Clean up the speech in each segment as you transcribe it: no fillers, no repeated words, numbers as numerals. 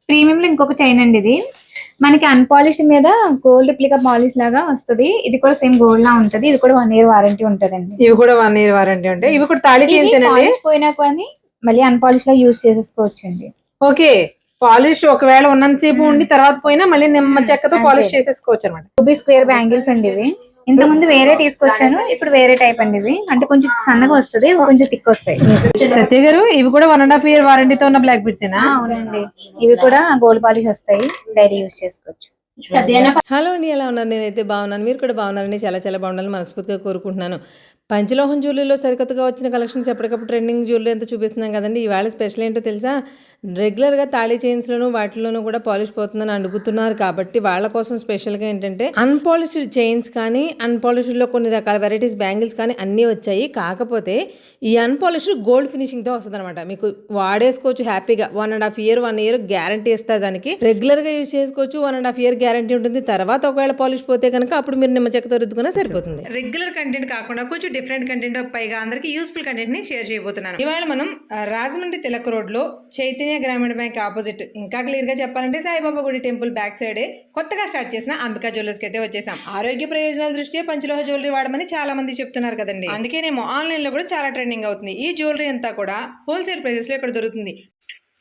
Premium లో ఇంకొక chain అండి ఇది. మనకి అన్పాలిష్ మీద గోల్డ్ రిప్లికా పాలిష్ లాగా వస్తుంది. ఇది కూడా సేమ్ గోల్డ్ లా ఉంటది. ఇది కూడా 1 year వారంటీ ఉంటదండి. ఇవి కూడా 1 year వారంటీ ఉంటాయి. ఇవి కూడా తాళి చైన్స్ ఏనండి. పోయినా కానీ మళ్ళీ అన్పాలిష్ లా యూజ్ చేసేసుకోవచ్చు అండి. ఓకే, పాలిష్ ఒకవేళ ఉన్నంతసేపు ఉండి తర్వాత పోయినా మళ్ళీ నిమ్మ చెక్కతో పాలిష్ చేసేసుకోవచ్చు అనమాట. రూబీ స్క్వేర్ బ్యాంగిల్స్ అండి ఇవి. ఇంత ముందు వేరే తీసుకొచ్చాను, ఇప్పుడు వేరే టైప్ అండి ఇది. అంటే కొంచెం సన్నగా వస్తుంది, కొంచెం థిక్ వస్తాయి. సత్య గారు, ఇవి కూడా 1.5 year వారంటీతో ఉన్న బ్లాక్ బీడ్స్ ఏనా? అవునండి, ఇవి కూడా గోల్డ్ పాలిష్ వస్తాయి, డైలీ యూజ్ చేసుకోవచ్చు. హలో అండి, ఎలా ఉన్నారు? నేనైతే బాగున్నాను, మీరు కూడా బాగున్నారని చాలా బాగుండాలని మనస్ఫూర్తిగా కోరుకుంటున్నాను. పంచలోహం జ్యువెలరీలో సరికొత్తగా వచ్చిన కలెక్షన్స్ ఎప్పటికప్పుడు ట్రెండింగ్ జ్యువెలరీ అంతా చూపిస్తున్నాం కదండి. ఇవాళ స్పెషల్ ఏంటో తెలుసా? రెగ్యులర్గా తాళీ చైన్స్లోను వాటిలోనూ కూడా పాలిష్ పోతుందని అడుగుతున్నారు కాబట్టి వాళ్ళ కోసం స్పెషల్గా ఏంటంటే అన్పాలిష్డ్ చైన్స్ కానీ అన్పాలిష్డ్లో కొన్ని రకాల వెరైటీస్ బ్యాంగిల్స్ కానీ అన్నీ వచ్చాయి. కాకపోతే ఈ అన్పాలిష్డ్ గోల్డ్ ఫినిషింగ్తో వస్తుంది అనమాట. మీకు వాడేసుకోవచ్చు హ్యాపీగా. 1.5 year 1 year గ్యారంటీ ఇస్తారు దానికి. రెగ్యులర్గా యూజ్ చేసుకోవచ్చు, 1.5 year గ్యారంటీ ఉంటుంది. తర్వాత ఒకవేళ పాలిష్ పోతే కనుక అప్పుడు మీరు నిమ్మ చెక్కతో రుద్దుకున్నా సరిపోతుంది. రెగ్యులర్ కంటెంట్ కాకుండా కొంచెం డిఫరెంట్ కంటెంట్, పైగా అందరికి యూస్ఫుల్ కంటెంట్ ని షేర్ చేయబోతున్నాను. ఇవాళ మనం రాజమండ్రి తిలక్ రోడ్ లో చైతన్య గ్రామీణ బ్యాంక్ ఆపోజిట్, ఇంకా క్లియర్ గా చెప్పాలంటే సాయిబాబా గుడి టెంపుల్ బ్యాక్ సైడే కొత్తగా స్టార్ట్ చేసిన అంబికా జ్యువెలర్స్ కి అయితే వచ్చేసాం. ఆరోగ్య ప్రయోజనాల దృష్ట్యా పంచలోహ జ్యువెలరీ వాడమని చాలా మంది చెప్తున్నారు కదండి. అందుకేనేమో ఆన్లైన్ లో కూడా చాలా ట్రెండింగ్ అవుతుంది. ఈ జ్యువెలరీ అంతా కూడా హోల్సేల్ ప్రైసెస్ లో ఇక్కడ దొరుకుతుంది.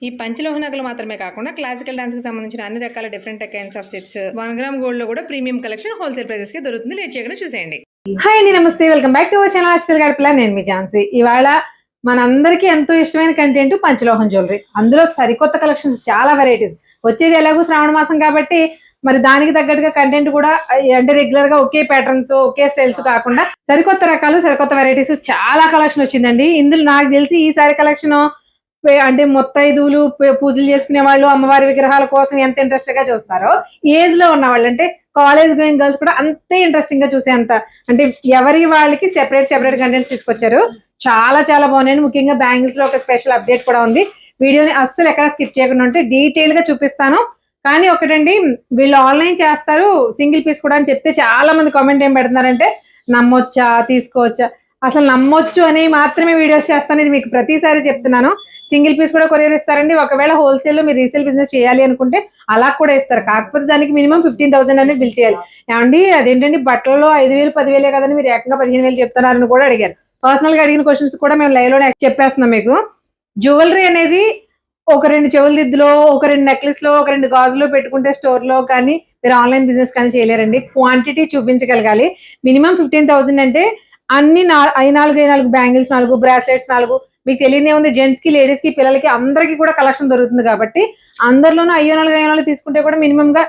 ఈ పంచలోహ నగలు మాత్రమే కాకుండా క్లాసికల్ డాన్స్ కి సంబంధించిన అన్ని రకాల different kinds of sets 1 gram gold లో కూడా ప్రీమియం కలెక్షన్ హోల్సేల్ ప్రైసెస్ కి దొరుకుతుంది. లేట్ చేయకుండా చూసేయండి. హాయ్ అండి, నమస్తే, welcome back to our channel అక్షతల్ గడపల. నేను మీ ఝాన్సీ. ఇవాళ మనందరికీ ఎంతో ఇష్టమైన కంటెంట్ పంచలోహం జ్యువెలరీ. అందులో సరికొత్త కలెక్షన్స్, చాలా వెరైటీస్ వచ్చేది. ఎలాగో శ్రావణ మాసం కాబట్టి మరి దానికి తగ్గట్టుగా కంటెంట్ కూడా అంటే రెగ్యులర్ గా ఒకే ప్యాటర్న్స్ ఒకే స్టైల్స్ కాకుండా సరికొత్త రకాలు సరికొత్త వెరైటీస్ చాలా కలెక్షన్ వచ్చిందండి. ఇందులో నాకు తెలిసి ఈసారి కలెక్షన్ అంటే మొత్తైదువులు పూజలు చేసుకునే వాళ్ళు అమ్మవారి విగ్రహాల కోసం ఎంత ఇంట్రెస్ట్ గా చూస్తారో, ఏజ్ లో ఉన్న వాళ్ళు అంటే కాలేజ్ గోయింగ్ గర్ల్స్ కూడా అంతే ఇంట్రెస్టింగ్ గా చూసే అంత, అంటే ఎవరి వాళ్ళకి సెపరేట్ కంటెంట్స్ తీసుకొచ్చారు. చాలా బాగున్నాయండి. ముఖ్యంగా బ్యాంగిల్స్ లో ఒక స్పెషల్ అప్డేట్ కూడా ఉంది. వీడియోని అస్సలు ఎక్కడ స్కిప్ చేయకుండా ఉంటే డీటెయిల్ గా చూపిస్తాను. కానీ ఒకటండి, వీళ్ళు ఆన్లైన్ చేస్తారు సింగిల్ పీస్ కూడా అని చెప్తే చాలా మంది కామెంట్ ఏం పెడుతున్నారంటే నమ్మొచ్చా, తీసుకోవచ్చా. అసలు నమ్మొచ్చు అని మాత్రమే వీడియోస్ చేస్తాను. ఇది మీకు ప్రతిసారి చెప్తున్నాను. సింగిల్ పీస్ కూడా కొరియర్ ఇస్తారండి. ఒకవేళ హోల్సేల్ లో మీరు రీసేల్ బిజినెస్ చేయాలి అనుకుంటే అలా కూడా ఇస్తారు. కాకపోతే దానికి మినిమం 15,000 అనేది బిల్ చేయాలి. ఏమండి అదేంటండి, బట్టలలో 5,000 10,000 కదండి, మీరు ఏకంగా 15,000 చెప్తున్నారని కూడా అడిగారు. పర్సనల్ గా అడిగిన క్వశ్చన్స్ కూడా మేము లైవ్ లోనే చెప్పేస్తున్నాం మీకు. జ్యువెలరీ అనేది ఒక 2 చెవుల దిద్దులో, ఒక 2 నెక్లెస్ లో, ఒక 2 గాజులో పెట్టుకుంటే స్టోర్ లో కానీ మీరు ఆన్లైన్ బిజినెస్ కానీ చేయలేరండి. క్వాంటిటీ చూపించగలగాలి. మినిమం 15,000 అంటే అన్ని 4 బ్యాంగిల్స్ 4 బ్రాస్లెట్స్ 4, మీకు తెలియనే ఉంది. జెంట్స్ కి, లేడీస్ కి, పిల్లలకి అందరికి కూడా కలెక్షన్ దొరుకుతుంది కాబట్టి అందరిలోనూ 5 4 తీసుకుంటే కూడా మినిమం గా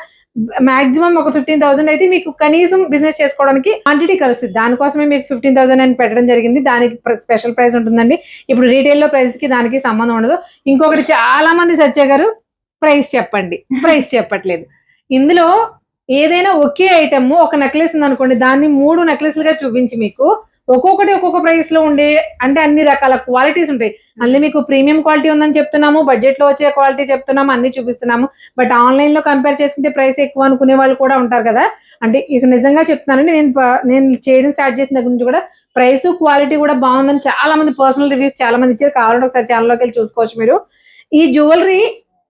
మాక్సిమం ఒక 15,000 అయితే మీకు కనీసం బిజినెస్ చేసుకోవడానికి క్వాంటిటీ కలుస్తుంది. దానికోసమే మీకు 15,000 అని పెట్టడం జరిగింది. దానికి స్పెషల్ ప్రైస్ ఉంటుందండి. ఇప్పుడు రీటైల్ లో ప్రైస్ కి దానికి సంబంధం ఉండదు. ఇంకొకటి, చాలా మంది సత్య గారు ప్రైస్ చెప్పండి, ప్రైస్ చెప్పట్లేదు. ఇందులో ఏదైనా ఒకే ఐటమ్, ఒక నెక్లెస్ ఉంది అనుకోండి, దాన్ని 3 నెక్లెస్లుగా చూపించి మీకు ఒక్కొక్కటి ఒక్కొక్క ప్రైస్ లో ఉండే, అంటే అన్ని రకాల క్వాలిటీస్ ఉంటాయి. మళ్ళీ మీకు ప్రీమియం క్వాలిటీ ఉందని చెప్తున్నాము, బడ్జెట్ లో వచ్చే క్వాలిటీ చెప్తున్నాము, అన్ని చూపిస్తున్నాము. బట్ ఆన్లైన్ లో కంపేర్ చేసుకుంటే ప్రైస్ ఎక్కువ అనుకునే వాళ్ళు కూడా ఉంటారు కదా. అంటే ఇక నిజంగా చెప్తున్నానండి, నేను చేయడం స్టార్ట్ చేసిన దగ్గర నుంచి కూడా ప్రైస్ క్వాలిటీ కూడా బాగుందని చాలా మంది పర్సనల్ రివ్యూస్ చాలా మంది ఇచ్చారు. కావాలంటే ఒకసారి ఛానల్లోకి వెళ్ళి చూసుకోవచ్చు మీరు. ఈ జ్యువెలరీ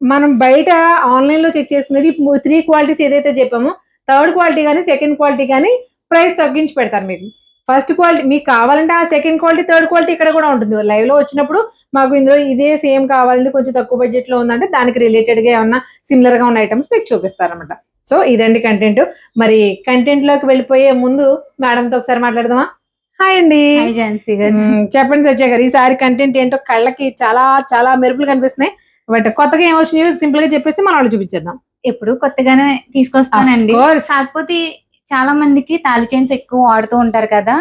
మనం బయట ఆన్లైన్ లో చెక్ చేసుకునేది 3 క్వాలిటీస్ ఏదైతే చెప్పామో, 3rd క్వాలిటీ కానీ 2nd క్వాలిటీ కానీ ప్రైస్ తగ్గించి పెడతారు మీకు. ఫస్ట్ క్వాలిటీ మీకు కావాలంటే ఆ 2nd క్వాలిటీ 3rd క్వాలిటీ ఇక్కడ కూడా ఉంటుంది. లైవ్ లో వచ్చినప్పుడు మాకు ఇందులో ఇదే సేమ్ కావాలంటే కొంచెం తక్కువ బడ్జెట్ లో ఉందంటే దానికి రిలేటెడ్ గా ఏమన్నా సిమిలర్ గా ఉన్న ఐటమ్స్ మీకు చూపిస్తారనమాట. సో ఇదండి కంటెంట్. మరి కంటెంట్ లోకి వెళ్ళిపోయే ముందు మేడంతో ఒకసారి మాట్లాడదామా? హాయ్ అండి. చెప్పండి సత్య గారు, ఈసారి కంటెంట్ ఏంటో కళ్ళకి చాలా మెరుపులు కనిపిస్తున్నాయి. బట్ కొత్తగా ఏమొచ్చినాయో సింపుల్ గా చెప్పేస్తే మన వాళ్ళు చూపించేద్దాం. ఎప్పుడు కొత్తగానే తీసుకొస్తానండి. కాకపోతే చాలా మందికి తాళి చైన్స్ ఎక్కువ వాడుతూ ఉంటారు కదా,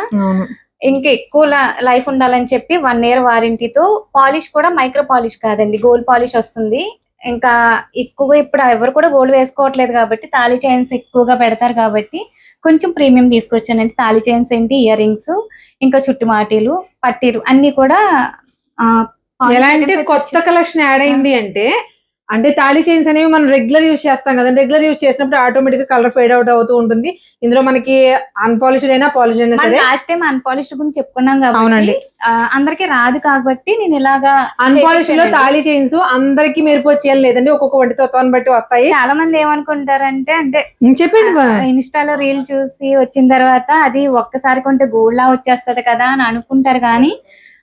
ఇంకా ఎక్కువ లైఫ్ ఉండాలని చెప్పి 1 year వారంటీతో పాలిష్ కూడా మైక్రో పాలిష్ కాదండి, గోల్డ్ పాలిష్ వస్తుంది. ఇంకా ఎక్కువగా ఇప్పుడు ఎవరు కూడా గోల్డ్ వేసుకోవట్లేదు కాబట్టి తాళి చైన్స్ ఎక్కువగా పెడతారు కాబట్టి కొంచెం ప్రీమియం తీసుకొచ్చానండి. తాళి చైన్స్ ఏంటి, ఇయర్ రింగ్స్, ఇంకా చుట్టుమాటీలు, పట్టీలు అన్ని కూడా ఎలా అంటే కొత్త కలెక్షన్ యాడ్ అయింది అంటే అంటే తాళీ చైన్స్ అనేవి మనం రెగ్యులర్ యూజ్ చేస్తాం కదండి. రెగ్యులర్ యూజ్ చేసినప్పుడు ఆటోమేటిక్ గా కలర్ ఫేడ్ అవుట్ అవుతూ ఉంటుంది. ఇందులో మనకి అన్పాలిష్డ్ అయినా పాలిష్డ్ అయినా సరే. లాస్ట్ టైం అన్పాలిష్డ్ గురించి చెప్పుకున్నాం అవునండి. కాబట్టి అందరికి రాదు కాబట్టి నేను ఇలాగా అన్పాలిష్డ్ లో తాళీ చైన్స్ అందరికి మెరుపు వచ్చేయాలి లేదండి, ఒక్కొక్క వంటి తత్వాన్ని బట్టి వస్తాయి. చాలా మంది ఏమనుకుంటారంటే అంటే చెప్పండి, ఇన్స్టాలో రీల్ చూసి వచ్చిన తర్వాత అది ఒక్కసారి కొంటే గోల్డ్ లా వచ్చేస్తది కదా అని అనుకుంటారు, కానీ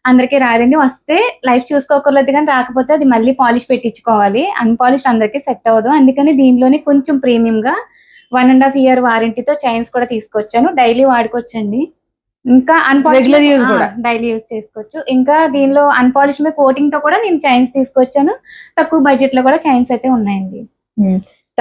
అందరికి రాదండి. వస్తే లైఫ్ చూసుకోకర్లేదు, కానీ రాకపోతే అది మళ్ళీ పాలిష్ పెట్టించుకోవాలి. అన్పాలిష్ అందరికి సెట్ అవ్వదు. అందుకని దీనిలోనే కొంచెం ప్రీమియం గా 1.5 year వారంటీతో చైన్స్ కూడా తీసుకొచ్చాను. డైలీ వాడుకోవచ్చండి. ఇంకా రెగ్యులర్ యూజ్ కూడా డైలీ యూజ్ చేసుకోవచ్చు. ఇంకా దీనిలో అన్పాలిష్ మీద కోటింగ్ తో కూడా నేను చైన్స్ తీసుకొచ్చాను. తక్కువ బడ్జెట్ లో కూడా చైన్స్ అయితే ఉన్నాయండి.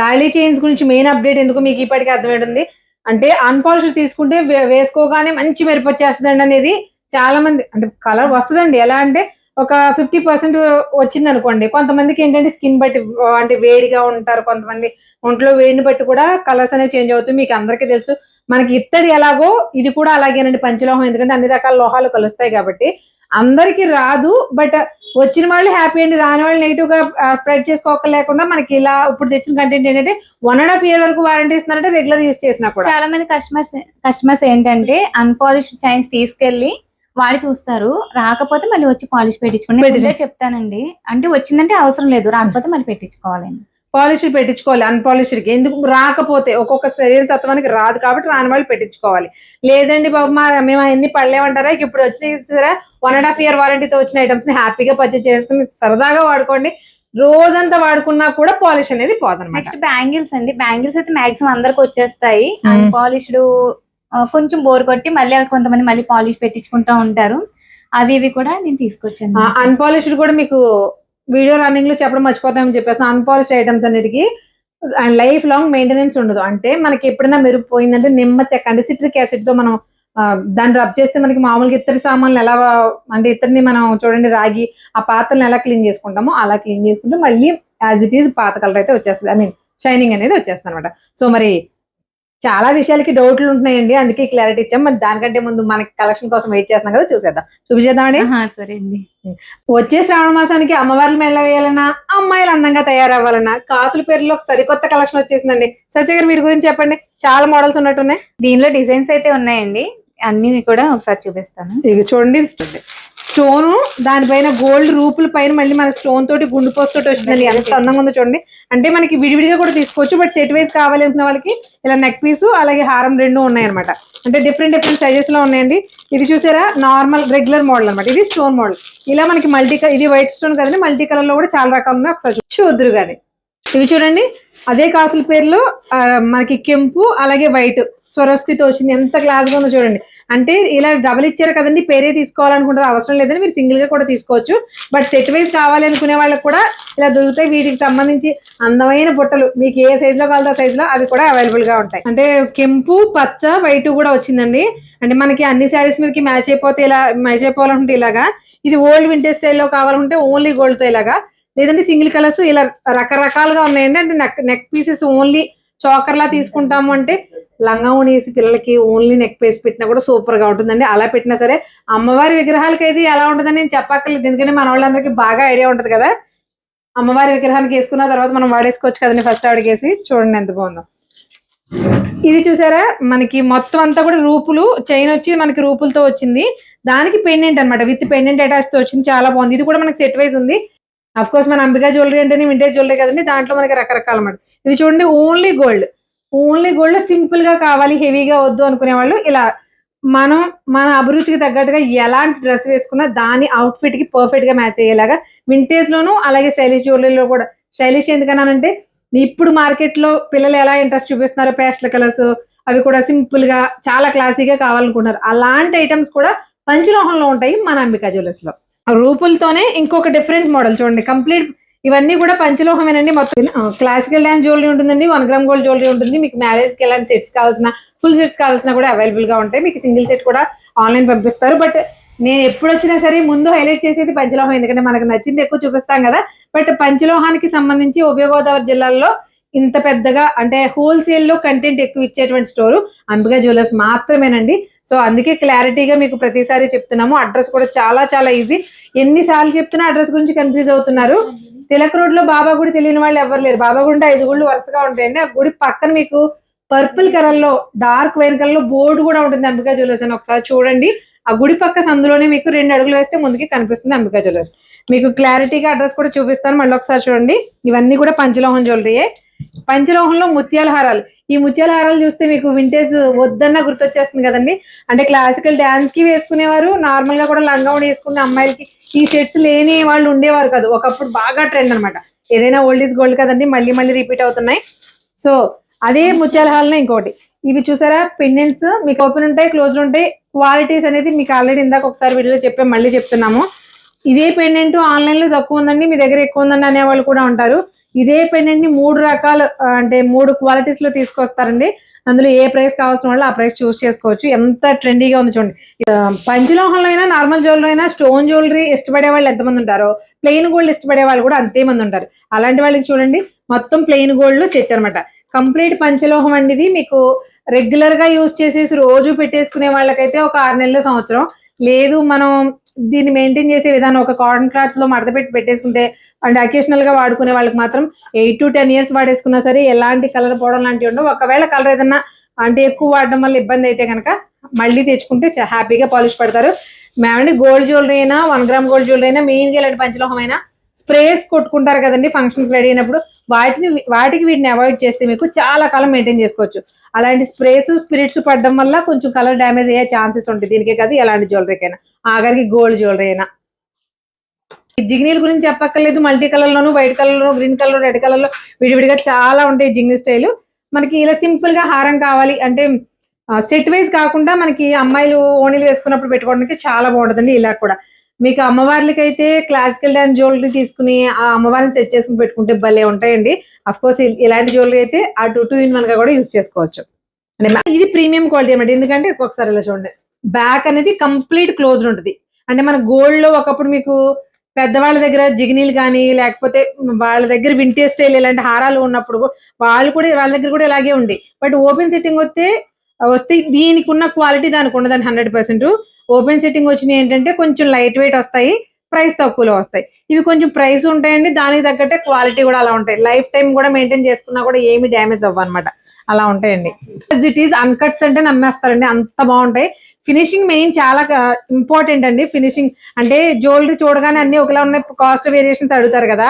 తాళీ చైన్స్ గురించి మెయిన్ అప్డేట్ ఎందుకు మీకు ఇప్పటికీ అర్థమైంది అంటే, అన్పాలిష్ తీసుకుంటే వేసుకోగానే మంచి మెరుపు వచ్చేస్తుందండి అనేది చాలా మంది. అంటే కలర్ వస్తుందండి, ఎలా అంటే ఒక 50% వచ్చింది అనుకోండి. కొంతమందికి ఏంటంటే స్కిన్ బట్టి అంటే వేడిగా ఉంటారు, కొంతమంది ఒంట్లో వేడిని బట్టి కూడా కలర్స్ అనేవి చేంజ్ అవుతాయి. మీకు అందరికీ తెలుసు, మనకి ఇత్తడి ఎలాగో ఇది కూడా అలాగేనండి పంచలోహం, ఎందుకంటే అన్ని రకాల లోహాలు కలుస్తాయి కాబట్టి అందరికి రాదు. బట్ వచ్చిన వాళ్ళు హ్యాపీ అండి, రాని వాళ్ళు నెగిటివ్ గా స్ప్రెడ్ చేసుకోలేకుండా మనకి ఇలా ఇప్పుడు తెచ్చిన కంటెంట్ ఏంటంటే 1.5 year వరకు వారంటీ ఇస్తున్నారంటే రెగ్యులర్ యూజ్ చేసినా కూడా. చాలా మంది కస్టమర్స్ ఏంటంటే అన్పాలిష్డ్ చైన్స్ తీసుకెళ్లి వాడి చూస్తారు, రాకపోతే మళ్ళీ వచ్చి పాలిష్ పెట్టించుకోండి చెప్తానండి. అంటే వచ్చిందంటే అవసరం లేదు, రాకపోతే మళ్ళీ పెట్టించుకోవాలండి. పాలిష్డ్ పెట్టించుకోవాలి. అన్పాలిష్డ్ కి ఎందుకు రాకపోతే ఒక్కొక్క శరీర తత్వానికి రాదు కాబట్టి రాని వాళ్ళు పెట్టించుకోవాలి. లేదండి బాబు మేము అన్ని పడలేమంటారా, ఇప్పుడు వచ్చిన 1.5 year వారంటీతో వచ్చిన ఐటమ్స్ ని హ్యాపీగా పర్చేజ్ చేసుకుని సరదాగా వాడుకోండి. రోజంతా వాడుకున్నా కూడా పాలిష్ అనేది పోదన్నమాట. నెక్స్ట్ బ్యాంగిల్స్ అండి. బ్యాంగిల్స్ అయితే మాక్సిమం అందరికి వచ్చేస్తాయి. అన్పాలిష్డ్ కొంచెం బోర్ కొట్టి మళ్ళీ కొంతమంది మళ్ళీ పాలిష్ పెట్టించుకుంటూ ఉంటారు. అవి కూడా నేను తీసుకొచ్చాను. అన్పాలిష్డ్ కూడా మీకు వీడియో రన్నింగ్ లో చెప్పడం మర్చిపోతామని చెప్పేస్తాను. అన్పాలిష్డ్ ఐటమ్స్ అన్నిటికీ లైఫ్ లాంగ్ మెయింటెనెన్స్ ఉండదు. అంటే మనకి ఎప్పుడైనా మెరుగు పోయిందంటే నిమ్మ చెక్క అంటే సిట్రిక్ యాసిడ్ తో మనం దాన్ని రబ్ చేస్తే మనకి మామూలుగా ఇత్తడి సామాన్లు ఎలా అంటే ఇత్తడిని మనం చూడండి రాగి ఆ పాత్రలను ఎలా క్లీన్ చేసుకుంటామో అలా క్లీన్ చేసుకుంటే మళ్ళీ యాజ్ ఇట్ ఈజ్ పాత కలర్ అయితే వచ్చేస్తుంది. ఐ మీన్ షైనింగ్ అనేది వచ్చేస్తుంది అనమాట. సో మరి చాలా విషయాలకి డౌట్లు ఉంటున్నాయండి, అందుకే క్లారిటీ ఇచ్చాం. మరి దానికంటే ముందు మనకి కలెక్షన్ కోసం వెయిట్ చేస్తున్నాం కదా, చూపించేద్దామండి. సరే అండి. వచ్చే శ్రావణ మాసానికి అమ్మవార్లు మెల్ల వేయాలన్నా, అమ్మాయిలు అందంగా తయారవ్వాలన్నా కాసుల పేరులో సరికొత్త కలెక్షన్ వచ్చేసిందండి. సత్య గారు వీటి గురించి చెప్పండి. చాలా మోడల్స్ ఉన్నట్టున్నాయి. దీనిలో డిజైన్స్ అయితే ఉన్నాయండి, అన్ని కూడా ఒకసారి చూపిస్తాను. ఇక చూడండి, స్టోన్ దానిపైన గోల్డ్ రూపుల పైన మళ్ళీ మన స్టోన్ తోటి గుండు పోస్ట్ తోటి వచ్చిందండి. ఎంత అందంగా ఉందో చూడండి. అంటే మనకి విడివిడిగా కూడా తీసుకోవచ్చు, బట్ సెట్ వైజ్ కావాలి అనుకున్న వాళ్ళకి ఇలా నెక్ పీసు అలాగే హారం రెండు ఉన్నాయి అనమాట. అంటే డిఫరెంట్ సైజెస్ లో ఉన్నాయండి. ఇది చూసారా, నార్మల్ రెగ్యులర్ మోడల్ అనమాట. ఇది స్టోన్ మోడల్. ఇలా మనకి మల్టీ కలర్, ఇది వైట్ స్టోన్ కదండి, మల్టీ కలర్ లో కూడా చాలా రకాలు ఉన్నాయి. ఒకసారి చూద్దురు కానీ ఇవి చూడండి. అదే కాసుల పేర్లు మనకి కెంపు అలాగే వైట్ స్వరస్కితో వచ్చింది. ఎంత క్లాస్ గా ఉందో చూడండి. అంటే ఇలా డబుల్ ఇచ్చారు కదండి, పేరే తీసుకోవాలనుకుంటారు, అవసరం లేదని మీరు సింగిల్ గా కూడా తీసుకోవచ్చు. బట్ సెట్ వైజ్ కావాలి అనుకునే వాళ్ళకి కూడా ఇలా దొరుకుతాయి. వీటికి సంబంధించి అందమైన బుట్టలు మీకు ఏ సైజ్ లో కావాలో ఆ సైజ్ లో అవి కూడా అవైలబుల్ గా ఉంటాయి. అంటే కెంపు పచ్చ వైట్ కూడా వచ్చిందండి. అంటే మనకి అన్ని శారీస్ మీదకి మ్యాచ్ అయిపోవాలంటే ఇలాగా. ఇది ఓల్డ్ వింటేజ్ స్టైల్లో కావాలంటే ఓన్లీ గోల్డ్ తో ఇలాగా, లేదంటే సింగిల్ కలర్స్ ఇలా రకరకాలుగా ఉన్నాయండి. అంటే నెక్ పీసెస్ ఓన్లీ చోకర్ లా తీసుకుంటాము అంటే లంగా వేసి పిల్లలకి ఓన్లీ నెక్ పీస్ పెట్టినా కూడా సూపర్ గా ఉంటుందండి. అలా పెట్టినా సరే అమ్మవారి విగ్రహాలకి అయితే ఎలా ఉంటుందని నేను చెప్పక్కర్లేదు, ఎందుకంటే మన వాళ్ళందరికీ బాగా ఐడియా ఉంటది కదా. అమ్మవారి విగ్రహానికి వేసుకున్న తర్వాత మనం వాడేసుకోవచ్చు కదండి. ఫస్ట్ ఆవిడకేసి చూడండి ఎంత బాగుందో. ఇది చూసారా, మనకి మొత్తం అంతా కూడా రూపులు చైన్ వచ్చి మనకి రూపులతో వచ్చింది. దానికి పెండెంట్ అనమాట, విత్ పెండెంట్ అటాచ్ తో వచ్చింది. చాలా బాగుంది. ఇది కూడా మనకి సెట్ వైజ్ ఉంది. అఫ్ కోర్స్ మన అంబికా జ్యువెలరీ అంటేనే వింటేజ్ జ్యువెలరీ కదండి, దాంట్లో మనకి రకరకాల అన్నమాట. ఇది చూడండి, ఓన్లీ గోల్డ్ సింపుల్ గా కావాలి, హెవీగా వద్దు అనుకునే వాళ్ళు ఇలా మన అభిరుచికి తగ్గట్టుగా ఎలాంటి డ్రెస్ వేసుకున్నా దాని అవుట్ ఫిట్ కి పర్ఫెక్ట్ గా మ్యాచ్ అయ్యేలాగా వింటేజ్ లోను అలాగే స్టైలిష్ జ్యువెలరీలో కూడా. స్టైలిష్ ఎందుకన్నానంటే ఇప్పుడు మార్కెట్ లో పిల్లలు ఎలా ఇంట్రెస్ట్ చూపిస్తున్నారో పేస్టల్ కలర్స్ అవి కూడా సింపుల్ గా చాలా క్లాసీగా కావాలనుకుంటున్నారు. అలాంటి ఐటమ్స్ కూడా పంచలోహంలో ఉంటాయి మన అంబికా జ్యువెలర్స్ లో. రూపులతోనే ఇంకొక డిఫరెంట్ మోడల్ చూడండి. కంప్లీట్ ఇవన్నీ కూడా పంచలోహమేనండి. మొత్తం క్లాసికల్ డ్యాన్స్ జ్యువెలరీ ఉంటుందండి, 1 gram గోల్డ్ జ్యువెలరీ ఉంటుంది. మీకు మ్యారేజ్ కి ఎలాంటి సెట్స్ కావాల్సిన ఫుల్ సెట్స్ కావాల్సిన కూడా అవైలబుల్ గా ఉంటాయి. మీకు సింగిల్ సెట్ కూడా ఆన్లైన్ పంపిస్తారు. బట్ నేను ఎప్పుడు వచ్చినా సరే ముందు హైలైట్ చేసేది పంచలోహం, ఎందుకంటే మనకు నచ్చింది ఎక్కువ చూపిస్తాం కదా. బట్ పంచలోహానికి సంబంధించి ఉభయ గోదావరి జిల్లాల్లో ఇంత పెద్దగా అంటే హోల్సేల్ లో కంటెంట్ ఎక్కువ ఇచ్చేటువంటి స్టోరు అంబికా జ్యువెలర్స్ మాత్రమేనండి. సో అందుకే క్లారిటీగా మీకు ప్రతిసారి చెప్తున్నాము. అడ్రస్ కూడా చాలా ఈజీ. ఎన్నిసార్లు చెప్తున్నా అడ్రస్ గురించి కన్ఫ్యూజ్ అవుతున్నారు. తిలక్ రోడ్ లో బాబా గుడి తెలియని వాళ్ళు ఎవరు లేరు. బాబా గుడి అంటే 5 గుళ్ళు వరుసగా ఉంటాయండి. ఆ గుడి పక్కన మీకు పర్పుల్ కలర్ లో డార్క్ వైన్ కలర్ లో బోర్డు కూడా ఉంటుంది అంబికా జ్యువెలర్స్ అని. ఒకసారి చూడండి. ఆ గుడి పక్క సందులోనే మీకు 2 అడుగులు వేస్తే ముందుకి కనిపిస్తుంది అంబికా జ్యువెలర్స్. మీకు క్లారిటీగా అడ్రస్ కూడా చూపిస్తాను, మళ్ళీ ఒకసారి చూడండి. ఇవన్నీ కూడా పంచలోహం జ్యువెలరీయే. పంచలోహంలో ముత్యాల హారాలు. ఈ ముత్యాల హారాలు చూస్తే మీకు వింటేజ్ వద్దన్న గుర్తొచ్చేస్తుంది కదండి. అంటే క్లాసికల్ డాన్స్ కి వేసుకునేవారు, నార్మల్ గా కూడా లంగావణి వేసుకునే అమ్మాయిలకి ఈ సెట్స్ లేని వాళ్ళు ఉండేవారు కాదు. ఒకప్పుడు బాగా ట్రెండ్ అనమాట. ఏదైనా ఓల్డ్ ఈజ్ గోల్డ్ కదండి, మళ్ళీ మళ్ళీ రిపీట్ అవుతున్నాయి. సో అదే ముత్యాల హారాలు ఇంకోటి. ఇవి చూసారా పెండెంట్స్, మీకు ఓపెన్ ఉంటాయి, క్లోజ్ ఉంటాయి. క్వాలిటీస్ అనేది మీకు ఆల్రెడీ ఇందాక ఒకసారి వీడియోలో చెప్పాము, మళ్ళీ చెప్తున్నాము. ఇదే పెండెంట్ ఆన్లైన్ లో తక్కువ ఉందండి, మీ దగ్గర ఎక్కువ ఉందండి అనే వాళ్ళు కూడా ఉంటారు. ఇదే పెండెంట్ ని 3 రకాలు అంటే 3 క్వాలిటీస్ లో తీసుకొస్తారండి. అందులో ఏ ప్రైస్ కావాల్సిన వాళ్ళు ఆ ప్రైస్ చూస్ చేసుకోవచ్చు. ఎంత ట్రెండీగా ఉంది చూడండి. పంచలోహంలో అయినా నార్మల్ జ్యువెలరీ అయినా స్టోన్ జ్యువెలరీ ఇష్టపడే వాళ్ళు ఎంతమంది ఉంటారో ప్లెయిన్ గోల్డ్ ఇష్టపడే వాళ్ళు కూడా అంతే మంది ఉంటారు. అలాంటి వాళ్ళకి చూడండి మొత్తం ప్లెయిన్ గోల్డ్ లో సెట్ అనమాట. కంప్లీట్ పంచలోహం అండి ఇది. మీకు రెగ్యులర్ గా యూజ్ చేసేసి రోజు పెట్టేసుకునే వాళ్ళకైతే ఒక 6 నెలల సంవత్సరం. లేదు మనం దీన్ని మెయింటైన్ చేసే విధానం ఒక కాటన్ క్లాత్ లో మడత పెట్టి పెట్టేసుకుంటే అంటే అకేషనల్ గా వాడుకునే వాళ్ళకి మాత్రం 8 to 10 years వాడేసుకున్నా సరే ఎలాంటి కలర్ పోవడం లాంటివి ఉండవు. ఒకవేళ కలర్ ఏదన్నా అంటే ఎక్కువ వాడడం వల్ల ఇబ్బంది అయితే కనుక మళ్ళీ తెచ్చుకుంటే హ్యాపీగా పాలిష్ పడతారు. మేమండి గోల్డ్ జ్యువెలరీ అయినా 1 గ్రామ్ గోల్డ్ జ్యువెలరీ అయినా మెయిన్ గా ఇలాంటి పంచలోహం అయినా స్ప్రేస్ కొట్టుకుంటారు కదండి ఫంక్షన్స్ రెడీ అయినప్పుడు, వాటికి వీటిని అవాయిడ్ చేస్తే మీకు చాలా కాలం మెయింటైన్ చేసుకోవచ్చు. అలాంటి స్ప్రేస్ స్పిరిట్స్ పడడం వల్ల కొంచెం కలర్ డ్యామేజ్ అయ్యే ఛాన్సెస్ ఉంటాయి. దీనికే కాదు ఎలాంటి జ్యువెలరీకైనా, ఆఖరికి గోల్డ్ జ్యువెలరీ అయినా. జిగ్నీల గురించి చెప్పక్కర్లేదు. మల్టీ కలర్ లోను, వైట్ కలర్ లో, గ్రీన్ కలర్, రెడ్ కలర్ లో విడివిడిగా చాలా ఉంటాయి జిగ్నీ స్టైల్. మనకి ఇలా సింపుల్ గా హారం కావాలి అంటే సెట్ వైజ్ కాకుండా మనకి అమ్మాయిలు ఓణీలు వేసుకున్నప్పుడు పెట్టుకోవడానికి చాలా బాగుంటుందండి. ఇలా కూడా మీకు అమ్మవార్లకి అయితే క్లాసికల్ డాన్స్ జ్యువెలరీ తీసుకుని ఆ అమ్మవారిని సెట్ చేసుకుని పెట్టుకుంటే భలే ఉంటాయండి. అఫ్ కోర్స్ ఇలాంటి జ్యువెలరీ అయితే ఆ 2 in 1 గా కూడా యూజ్ చేసుకోవచ్చు. ఇది ప్రీమియం క్వాలిటీ అనమాట. ఎందుకంటే ఒక్కొక్కసారి ఇలా చూడండి, బ్యాక్ అనేది కంప్లీట్ క్లోజ్డ్ ఉంటుంది. అంటే మన గోల్డ్ లో ఒకప్పుడు మీకు పెద్దవాళ్ళ దగ్గర జిగ్నీలు కానీ లేకపోతే వాళ్ళ దగ్గర వింటేజ్ స్టైల్ ఇలాంటి హారాలు ఉన్నప్పుడు వాళ్ళ దగ్గర కూడా ఇలాగే ఉంది. బట్ ఓపెన్ సెట్టింగ్ వస్తే దీనికి ఉన్న క్వాలిటీ దానికి ఉండదని 100%. ఓపెన్ సెట్టింగ్ వచ్చినాయి ఏంటంటే కొంచెం లైట్ వెయిట్ వస్తాయి, ప్రైస్ తక్కువలో వస్తాయి. ఇవి కొంచెం ప్రైస్ ఉంటాయండి, దానికి తగ్గట్టే క్వాలిటీ కూడా అలా ఉంటాయి. లైఫ్ టైం కూడా మెయింటైన్ చేసుకున్నా కూడా ఏమి డ్యామేజ్ అవ్వ అనమాట. అలా ఉంటాయండి. ఇట్ ఈస్ అన్కట్స్ అంటే నమ్మేస్తారండి, అంత బాగుంటాయి. ఫినిషింగ్ మెయిన్ చాలా ఇంపార్టెంట్ అండి. ఫినిషింగ్ అంటే జ్యువెలరీ చూడగానే అన్ని ఒకలా ఉన్నాయి, కాస్ట్ వేరియేషన్స్ అడుగుతారు కదా,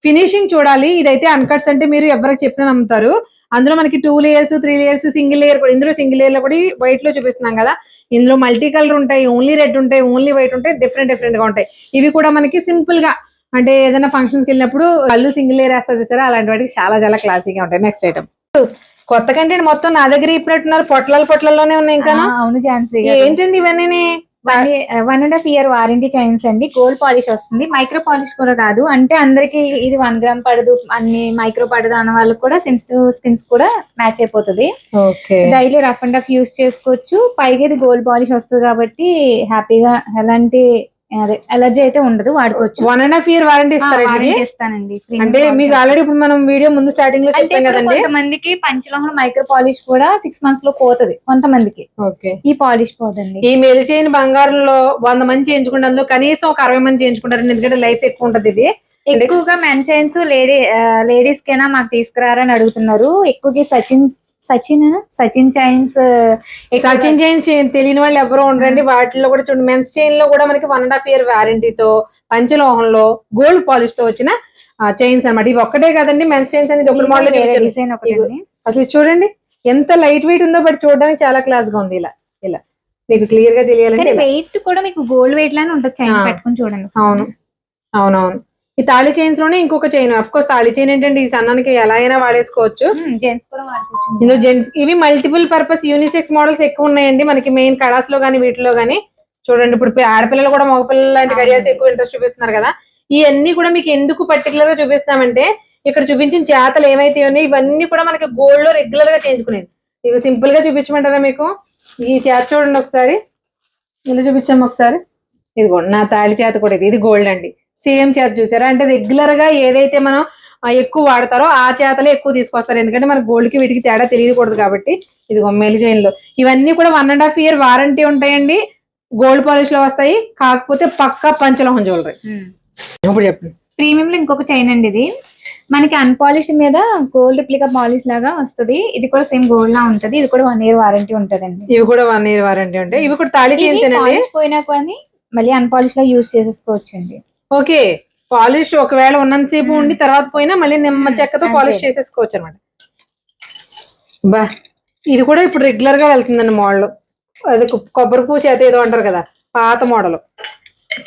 ఫినిషింగ్ చూడాలి. ఇదైతే అన్కట్స్ అంటే మీరు ఎవరికి చెప్పినా నమ్ముతారు. అందులో మనకి 2 layers 3 layers సింగిల్ లేయర్ కూడా, ఇందులో సింగిల్ లేయర్ లో కూడా వైట్ లో చూపిస్తున్నాం కదా, ఇందులో మల్టీ కలర్ ఉంటాయి, ఓన్లీ రెడ్ ఉంటాయి, ఓన్లీ వైట్ ఉంటాయి, డిఫరెంట్ గా ఉంటాయి. ఇవి కూడా మనకి సింపుల్ గా అంటే ఏదైనా ఫంక్షన్స్ కి వెళ్ళినప్పుడు కళ్ళు సింగిల్ లేయర్ వేస్తా చూసారా, అలాంటి వాటికి చాలా క్లాసీగా ఉంటాయి. నెక్స్ట్ ఐటమ్ కొత్త కంటెంట్ మొత్తం నా దగ్గర ఇప్పుడున్నారు, పొట్లలోనే ఉన్నాయి. ఇంకా అవును ఝాన్సీ, ఏంటండి ఇవన్నీ? 1.5 year వారంటీ చైన్స్ అండి. గోల్డ్ పాలిష్ వస్తుంది, మైక్రో పాలిష్ కూడా కాదు. అంటే అందరికి ఇది 1 gram పడదు, అన్ని మైక్రో పడదు అన్న వాళ్ళకి కూడా సెన్సిటివ్ స్కిన్స్ కూడా మ్యాచ్ అయిపోతుంది. Daily rough and rough use చేసుకోవచ్చు. పైగా ఇది గోల్డ్ పాలిష్ వస్తుంది కాబట్టి హ్యాపీగా ఎలాంటి ఎలర్జీ అయితే ఉండదు, వాడుకోవచ్చు. 1.5 year వారంటీ ఇస్తానండి. అంటే మీకు ఆల్రెడీ ఇప్పుడు మనం వీడియో ముందు స్టార్టింగ్ లో చెప్పాం కదండి, కొంతమందికి పంచలోహం మైక్రో పాలిష్ కూడా 6 months లో పోతుంది, కొంతమందికి ఈ పాలిష్ పోదండి. ఈ మెరిచేని బంగారంలో 100 మంది చేయించుకుంటే అందులో కనీసం ఒక 60 మంది చేయించుకుంటారు, ఎందుకంటే లైఫ్ ఎక్కువ ఉంటది. ఇది ఎక్కువగా మెన్ చైన్స్ లేడీస్ కైనా మాకు తీసుకురారని అడుగుతున్నారు. ఎక్కువగా సచిన్ చైన్స్ తెలియని వాళ్ళు ఎవరో ఉండరండి. వాటిలో కూడా చూడండి, మెన్స్ చైన్ లో కూడా మనకి 1.5 year వారంటీతో పంచలోహంలో గోల్డ్ పాలిష్ తో వచ్చిన చైన్స్ అన్నమాట. ఇవి ఒక్కటే కదండి, మెన్స్ చైన్స్ అనేది ఒక మోడల్. అసలు చూడండి ఎంత లైట్ వెయిట్ ఉందో, బట్ చూడడానికి చాలా క్లాస్ గా ఉంది. ఇలా మీకు క్లియర్ గా తెలియాలంటే వెయిట్ కూడా మీకు గోల్డ్ వెయిట్ లానే ఉంటుంది, చైన్ పెట్టుకుని చూడండి. అవునవును. ఈ తాళి చైన్స్ లోనే ఇంకొక చైన్, అఫ్ కోర్స్ తాళి చైన్ ఏంటంటే ఈ సన్నానికి ఎలా అయినా వాడేసుకోవచ్చు. జెంట్స్ కూడా వాడుకోవచ్చు. ఇందులో జెంట్స్ ఇవి మల్టిపుల్ పర్పస్ యూనిసెక్స్ మోడల్స్ ఎక్కువ ఉన్నాయండి మనకి, మెయిన్ కడాస్ లో గానీ వీటిలో గానీ. చూడండి ఇప్పుడు ఆడపిల్లలు కూడా మగపిల్లలు లాంటి గడియాస్ ఎక్కువ ఇంట్రెస్ట్ చూపిస్తున్నారు కదా. ఇవన్నీ కూడా మీకు ఎందుకు పర్టికులర్ గా చూపిస్తామంటే, ఇక్కడ చూపించిన చేతలు ఏమైతే ఉన్నాయో ఇవన్నీ కూడా మనకి గోల్డ్ లో రెగ్యులర్ గా చేయించుకునేది. ఇవి సింపుల్ గా చూపించమంటారా మీకు? ఈ చేత చూడండి ఒకసారి, ఇలా చూపించాము ఒకసారి. ఇదిగోండి నా తాళి చేత కూడా ఇది గోల్డ్ అండి. సేమ్ చేత చూసారా, అంటే రెగ్యులర్ గా ఏదైతే మనం ఎక్కువ వాడతారో ఆ చేతలే ఎక్కువ తీసుకొస్తారు, ఎందుకంటే మన గోల్డ్ కి వీటికి తేడా తెలియకూడదు కాబట్టి. ఇదిగో మెలి చైన్ లో ఇవన్నీ కూడా 1.5 year వారంటీ ఉంటాయండి, గోల్డ్ పాలిష్ లో వస్తాయి. కాకపోతే పక్కా పంచలోహం జ్యువెలరీ. ఇప్పుడు చెప్పండి, ప్రీమియం లో ఇంకొక చైన్ అండి ఇది. మనకి అన్పాలిష్ మీద గోల్డ్ రిప్లికా పాలిష్ లాగా వస్తుంది. ఇది కూడా సేమ్ గోల్డ్ లా ఉంటది. ఇది కూడా 1 year వారంటీ ఉంటదండి. ఇవి కూడా 1 year వారంటీ ఉంటాయి. ఇవి కూడా తాళి చైన్సేనండి. పోయినా కానీ మళ్ళీ అన్పాలిష్ లా యూజ్ చేసేసుకోవచ్చండి. ఓకే, పాలిష్ ఒకవేళ ఉన్నంతసేపు ఉండి తర్వాత పోయినా మళ్ళీ నిమ్మ చెక్కతో పాలిష్ చేసేసుకోవచ్చు అనమాట. బా, ఇది కూడా ఇప్పుడు రెగ్యులర్ గా వెళ్తుందండి మోడల్. అది కొబ్బరి పూ చేత ఏదో అంటారు కదా, పాత మోడల్.